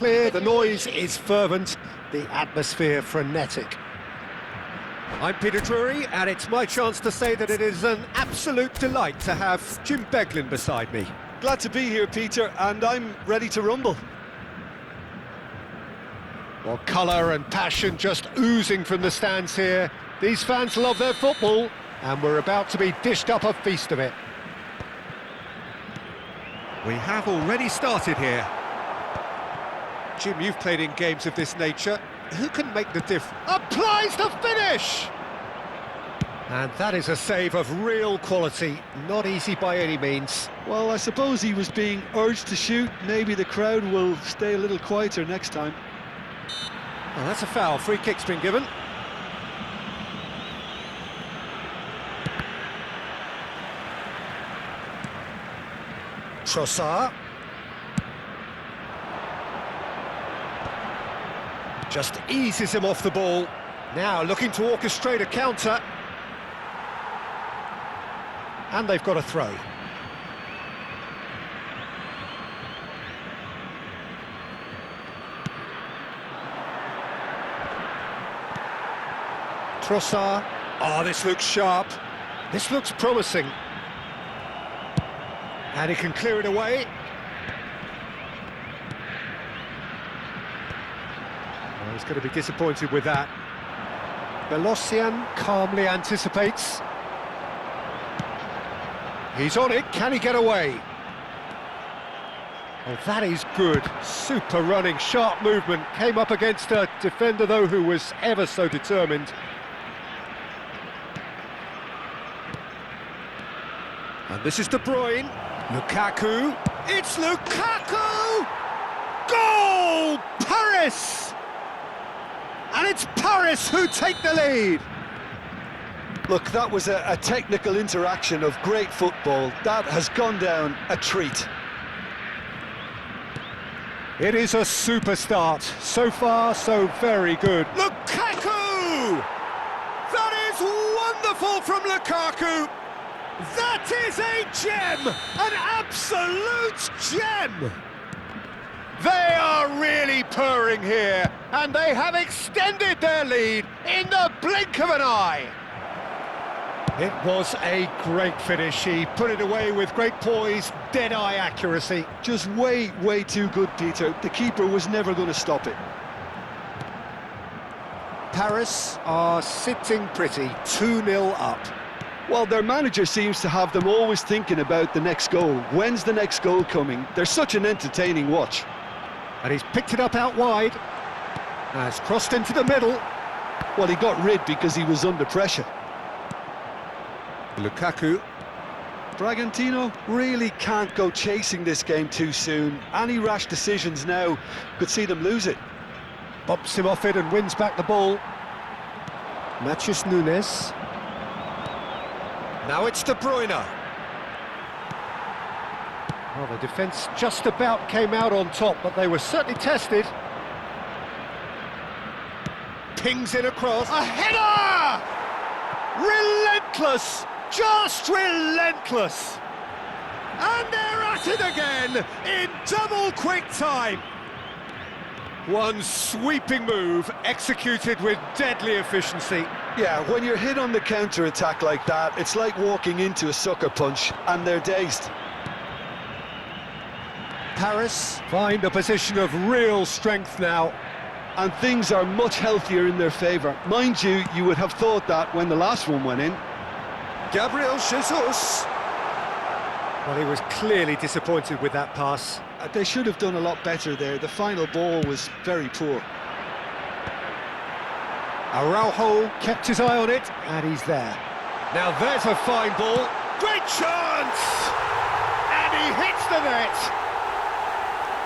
Clear, the noise is fervent, the atmosphere frenetic. I'm Peter Drury, and it's my chance to say that it is an absolute delight to have Jim Beglin beside me. Glad to be here, Peter, and I'm ready to rumble. Well, colour and passion just oozing from the stands here. These fans love their football, and we're about to be dished up a feast of it. We have already started here. Jim, you've played in games of this nature. Who can make the difference? Applies the finish! And that is a save of real quality, not easy by any means. Well, I suppose he was being urged to shoot. Maybe the crowd will stay a little quieter next time. Oh, that's a foul. Free kick's been given. Trossard. Just eases him off the ball. Now looking to orchestrate a counter. And they've got a throw. Trossard. Oh, this looks sharp. This looks promising. And he can clear it away. Oh, he's going to be disappointed with that. Belosian calmly anticipates. He's on it, can he get away? Oh, that is good. Super running, sharp movement. Came up against a defender, though, who was ever so determined. And this is De Bruyne. Lukaku. It's Lukaku! Goal! Paris! And it's Paris who take the lead. Look, that was a technical interaction of great football. That has gone down a treat. It is a super start. So far, so very good. Lukaku! That is wonderful from Lukaku! That is a gem! An absolute gem! They are really purring here, and they have extended their lead in the blink of an eye. It was a great finish. He put it away with great poise, dead-eye accuracy. Just way too good, Peter. The keeper was never going to stop it. Paris are sitting pretty, 2-0 up. Well, their manager seems to have them always thinking about the next goal. When's the next goal coming? They're such an entertaining watch. And he's picked it up out wide. Has crossed into the middle. Well, he got rid because he was under pressure. Lukaku. Bragantino really can't go chasing this game too soon. Any rash decisions now could see them lose it. Bumps him off it and wins back the ball. Matheus Nunes. Now it's De Bruyne. Well, the defence just about came out on top, but they were certainly tested. Pings it across. A header! Relentless! Just relentless! And they're at it again in double quick time. One sweeping move executed with deadly efficiency. Yeah, when you're hit on the counter-attack like that, it's like walking into a sucker punch, and they're dazed. Paris find a position of real strength now. And things are much healthier in their favour. Mind you, you would have thought that when the last one went in. Gabriel Jesus. Well, he was clearly disappointed with that pass. They should have done a lot better there. The final ball was very poor. Araujo kept his eye on it, and he's there. Now there's a fine ball. Great chance! And he hits the net.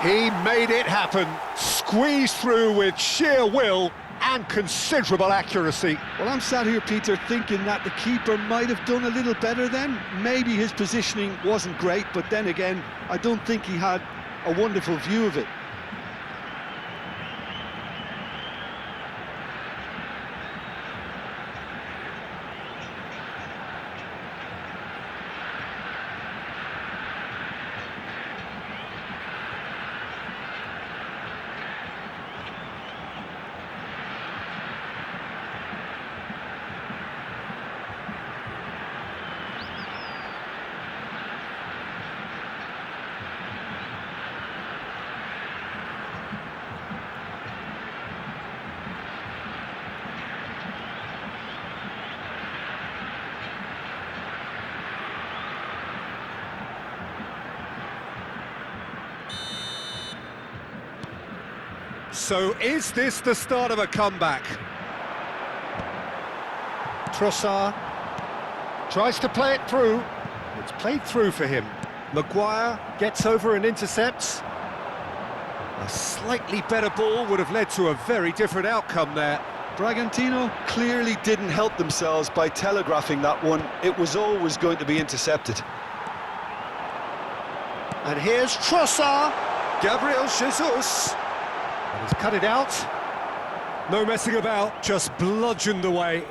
He made it happen. Squeezed through with sheer will and considerable accuracy. Well, I'm sat here, Peter, thinking that the keeper might have done a little better then. Maybe his positioning wasn't great, but then again, I don't think he had a wonderful view of it. So is this the start of a comeback? Trossard tries to play it through. It's played through for him. Maguire gets over and intercepts. A slightly better ball would have led to a very different outcome there. Bragantino clearly didn't help themselves by telegraphing that one. It was always going to be intercepted. And here's Trossard. Gabriel Jesus. And he's cut it out. No messing about, just bludgeoned away.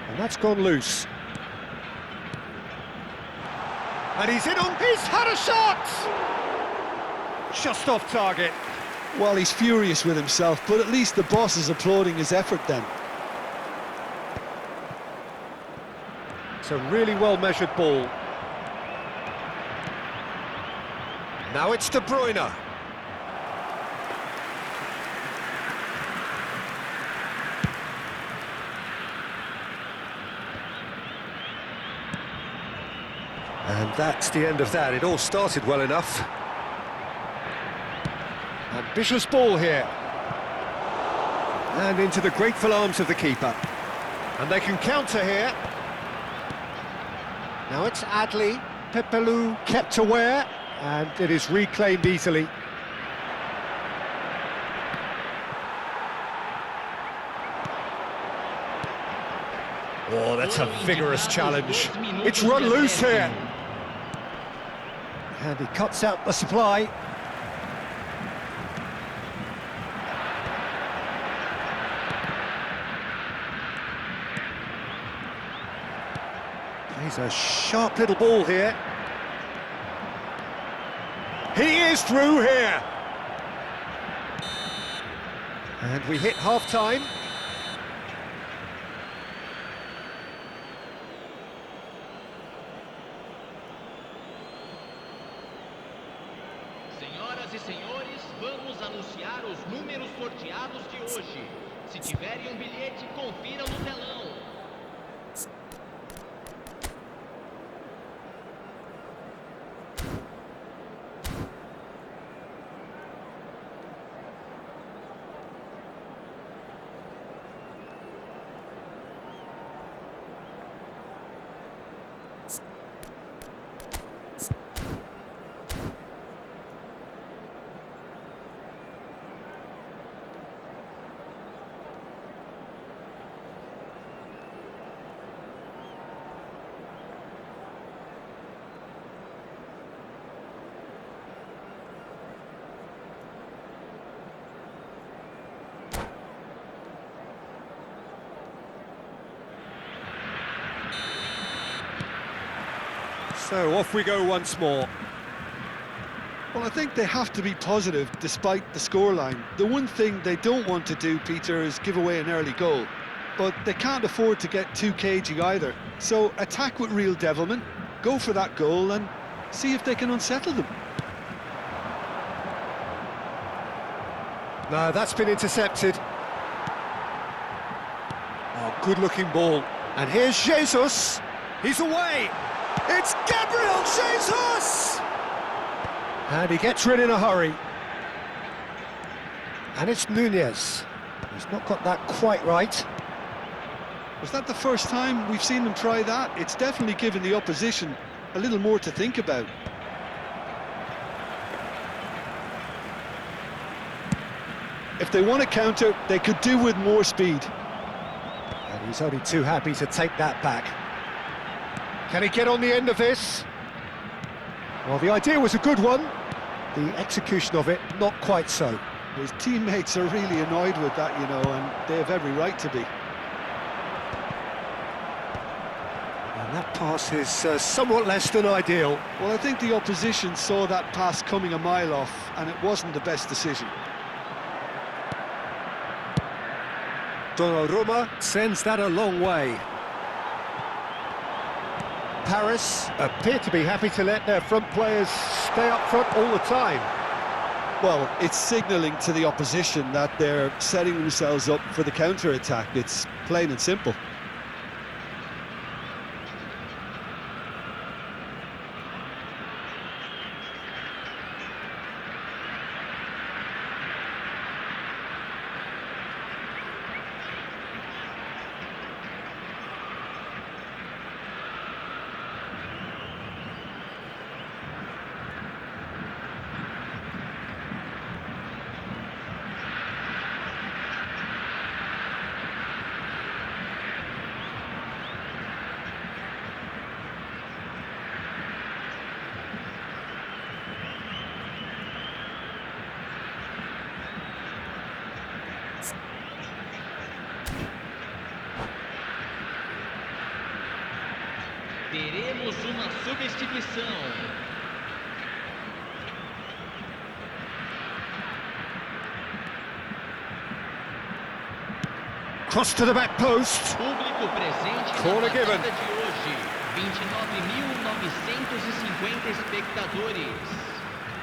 And that's gone loose. And he's in on... He's had a shot! Just off target. Well, he's furious with himself, but at least the boss is applauding his effort then. It's a really well-measured ball. Now it's De Bruyne. And that's the end of that. It all started well enough. Ambitious ball here. And into the grateful arms of the keeper. And they can counter here. Now it's Adli. Pepelu kept aware, and it is reclaimed easily. Oh, that's a vigorous challenge. It's run loose here. And he cuts out the supply. Plays a sharp little ball here. He is through here. And we hit half-time. Senhoras e senhores, vamos anunciar os números sorteados de hoje. Se tiverem bilhete, confiram no telão. So off we go once more. Well, I think they have to be positive despite the scoreline. The one thing they don't want to do, Peter, is give away an early goal. But they can't afford to get too cagey either. So attack with real devilment, go for that goal and see if they can unsettle them. No, that's been intercepted. Oh, good-looking ball. And here's Jesus. He's away. It's Gabriel Jesus! And he gets rid in a hurry. And it's Nunez. He's not got that quite right. Was that the first time we've seen them try that? It's definitely given the opposition a little more to think about. If they want to counter, they could do with more speed. And he's only too happy to take that back. Can he get on the end of this? Well, the idea was a good one. The execution of it, not quite so. His teammates are really annoyed with that, you know, and they have every right to be. And that pass is somewhat less than ideal. Well, I think the opposition saw that pass coming a mile off, and it wasn't the best decision. Donnarumma sends that a long way. Paris appear to be happy to let their front players stay up front all the time. Well, it's signalling to the opposition that they're setting themselves up for the counter-attack. It's plain and simple. Temos uma substituição. Cross to the back post. Público presente Corner na given. partida de hoje. 29.950 espectadores.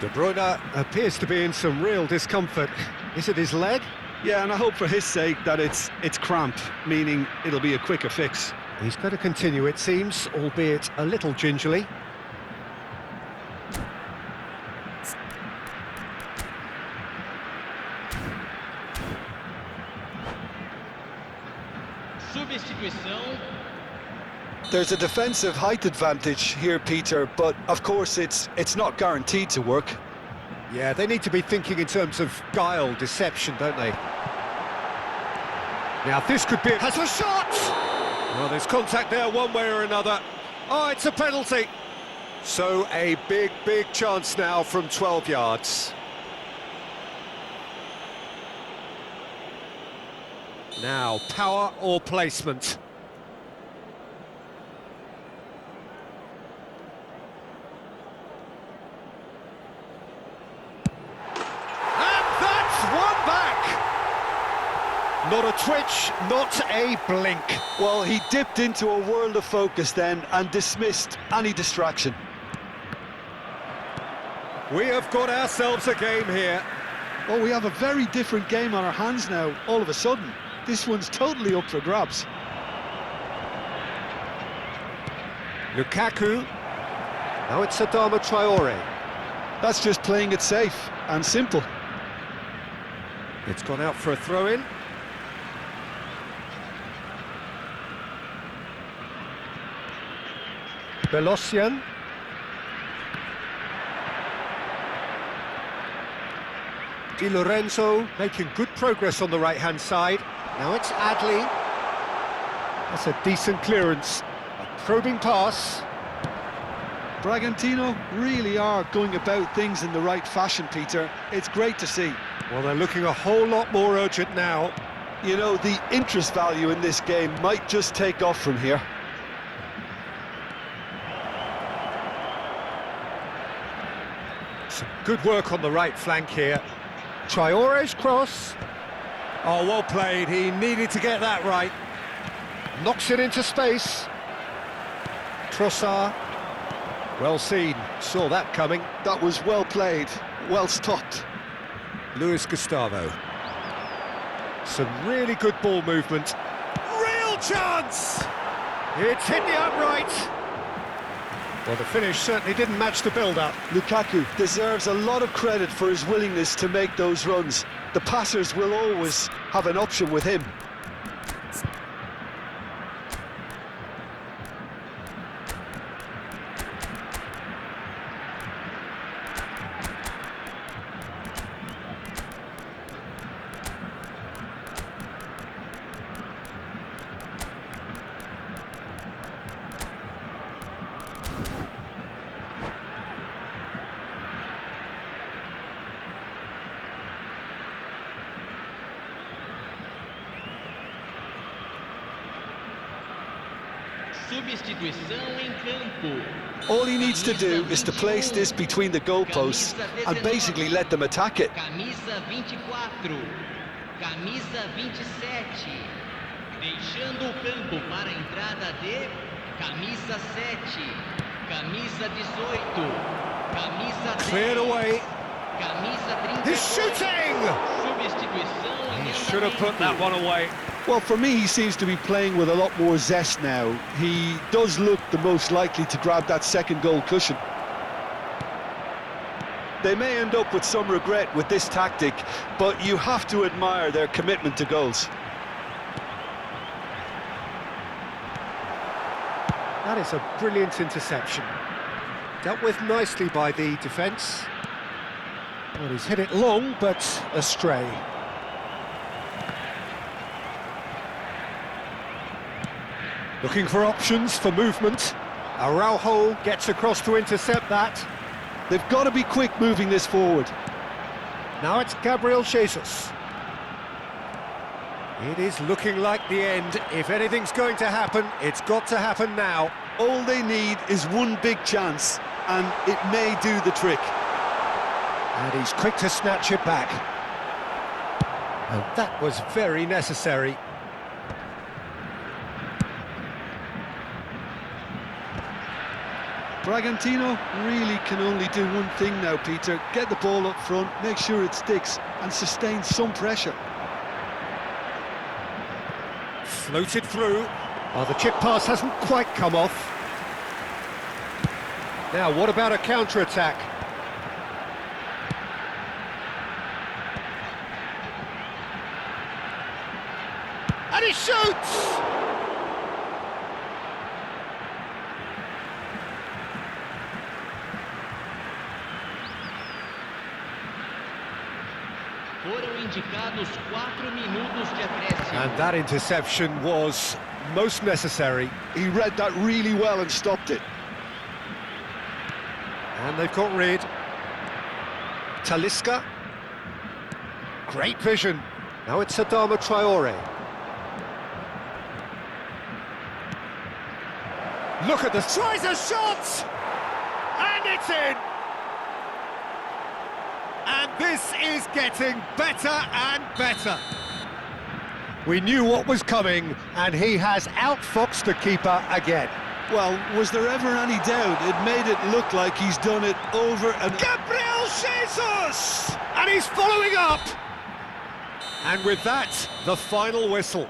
De Bruyne appears to be in some real discomfort. Is it his leg? Yeah, and I hope for his sake that it's cramp, meaning it'll be a quicker fix. He's going to continue, it seems, albeit a little gingerly. Substituição. There's a defensive height advantage here, Peter, but of course it's not guaranteed to work. Yeah, they need to be thinking in terms of guile, deception, don't they? Now, this could be... Has a shot! Well, there's contact there one way or another. Oh, it's a penalty. So, a big, big chance now from 12 yards. Now, power or placement? Not a twitch, not a blink. Well, he dipped into a world of focus then and dismissed any distraction. We have got ourselves a game here. Well, we have a very different game on our hands now, all of a sudden. This one's totally up for grabs. Lukaku. Now it's Adama Traore. That's just playing it safe and simple. It's gone out for a throw-in. Belosian. Di Lorenzo making good progress on the right-hand side. Now it's Adli. That's a decent clearance. A probing pass. Bragantino really are going about things in the right fashion, Peter. It's great to see. Well, they're looking a whole lot more urgent now. You know, the interest value in this game might just take off from here. Some good work on the right flank here. Traore's cross. Oh, well played. He needed to get that right. Knocks it into space. Trossard. Well seen. Saw that coming. That was well played, well stopped. Luis Gustavo. Some really good ball movement. Real chance! It's hit the upright. Well, the finish certainly didn't match the build-up. Lukaku deserves a lot of credit for his willingness to make those runs. The passers will always have an option with him. Substituição em campo. All he needs to do is to place this between the goalposts and basically let them attack it. Camisa 24. Camisa 27. Deixando o campo para a entrada de camisa 7. Camisa 18. Camisa 10. Cleared away. Camisa 32. He's shooting! Substituição em He should have put that andamento. one away. Well, for me, he seems to be playing with a lot more zest now. He does look the most likely to grab that second goal cushion. They may end up with some regret with this tactic, but you have to admire their commitment to goals. That is a brilliant interception. Dealt with nicely by the defence. Well, he's hit it long, but astray. Looking for options for movement. Araujo gets across to intercept that. They've got to be quick moving this forward. Now it's Gabriel Jesus. It is looking like the end. If anything's going to happen, it's got to happen now. All they need is one big chance, and it may do the trick. And he's quick to snatch it back. And that was very necessary. Bragantino really can only do one thing now, Peter. Get the ball up front, make sure it sticks, and sustain some pressure. Floated through. Oh, the chip pass hasn't quite come off. Now, what about a counter-attack? And he shoots! Foram indicados 4 minutos de acréscimo. And that interception was most necessary. He read that really well and stopped it. And they've got rid. Talisca. Great vision. Now it's Adama Traore. Look at this. Tries a shot! And it's in! And this is getting better and better. We knew what was coming, and he has outfoxed the keeper again. Well, was there ever any doubt? It made it look like he's done it over and... Gabriel Jesus! And he's following up! And with that, the final whistle.